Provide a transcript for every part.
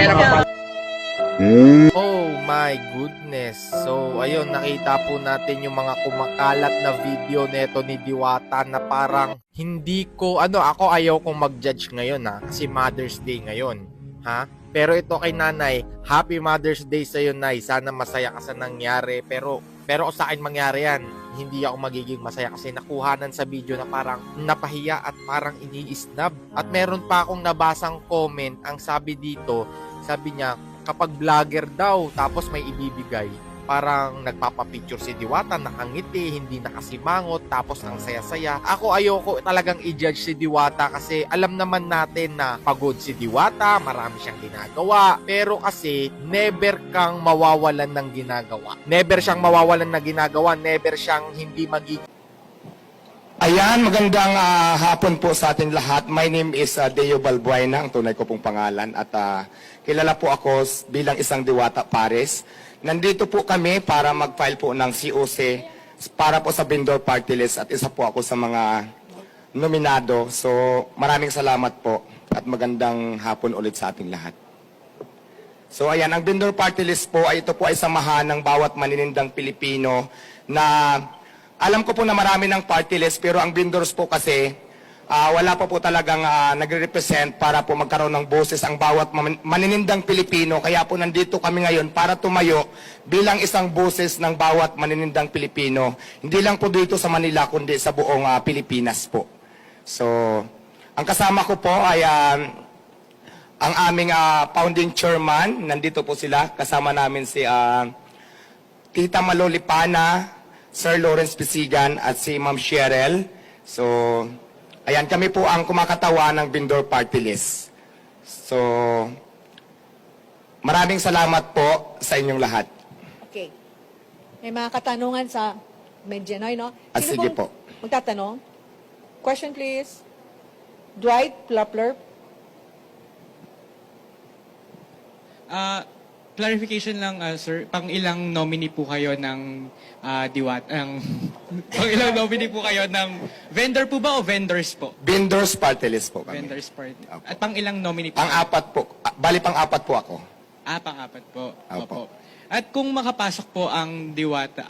Oh my goodness. So, ayun, nakita po natin yung mga kumakalat na video neto ni Diwata na parang hindi ko, ako ayaw kong mag-judge ngayon kasi Mother's Day ngayon. Pero ito kay nanay, Happy Mother's Day sa'yo, Nay. Sana masaya ka sa nangyari. Pero sa akin mangyari yan, hindi ako magiging masaya kasi nakuhanan sa video na parang napahiya at parang iniisnab. At meron pa akong nabasang comment, ang sabi dito, sabi niya, kapag vlogger daw tapos may ibibigay, parang nagpapapicture si Diwata, nakangiti, hindi nakasimangot, tapos ang saya-saya. Ako ayoko talagang i-judge si Diwata kasi alam naman natin na pagod si Diwata, marami siyang ginagawa. Pero kasi never kang mawawalan ng ginagawa. Never siyang mawawalan ng ginagawa, never siyang hindi magiging. Ayan, magandang hapon po sa ating lahat. My name is Deo Balbuena, ang tunay ko pong pangalan. At kilala po ako bilang isang Diwata Pares. Nandito po kami para mag-file po ng COC para po sa vendor party list at isa po ako sa mga nominado. So maraming salamat po at magandang hapon ulit sa ating lahat. So ayan, ang vendor party list po ay ito po ay samahan ng bawat maninindang Pilipino na alam ko po na marami ng party list pero ang vendors po kasi wala pa po talagang nagre-represent para po magkaroon ng boses ang bawat maninindang Pilipino. Kaya po nandito kami ngayon para tumayo bilang isang boses ng bawat maninindang Pilipino. Hindi lang po dito sa Manila kundi sa buong Pilipinas po. So, ang kasama ko po ay ang aming founding chairman. Nandito po sila. Kasama namin si Tita Malolipana, Sir Lawrence Pisigan at si Ma'am Cheryl. So, ayan, kami po ang kumakatawan ng vendor party list. So, maraming salamat po sa inyong lahat. Okay. May mga katanungan sa Medianoy, no? Sige po. Magtatanong? Question, please. Dwight Plapler. Clarification lang, sir. Pang ilang nominee po kayo ng Diwata? Pang ilang nominee po kayo ng vendor po ba o vendors po? Vendors party list po kami. Vendors party. Opo. At pang ilang nominee po? Pang-apat po. Bali pang-apat po ako. Pang-apat po. Opo. At kung makapasok po ang Diwata,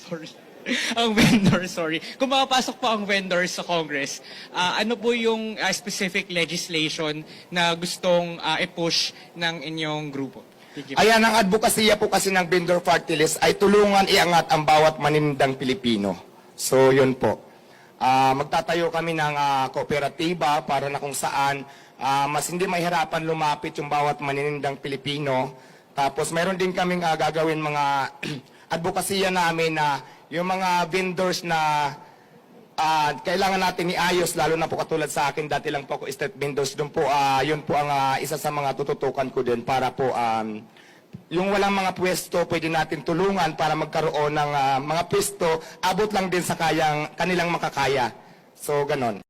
sorry. Ang vendor, sorry. Kung makapasok po ang vendor sa Congress, ano po yung specific legislation na gustong i-push ng inyong grupo? Ayan, ang advokasya po kasi ng vendor party list ay tulungan iangat ang bawat maninindang Pilipino. So, yun po. Magtatayo kami ng kooperatiba para na kung saan mas hindi mahirapan lumapit yung bawat maninindang Pilipino. Tapos, mayroon din kaming gagawin mga advokasya namin na yung mga vendors na kailangan natin iayos, lalo na po katulad sa akin, dati lang po ako street vendors, doon po, yun po ang isa sa mga tututukan ko din para po, yung walang mga pwesto, pwede natin tulungan para magkaroon ng mga pwesto, abot lang din sa kanilang makakaya. So, ganon.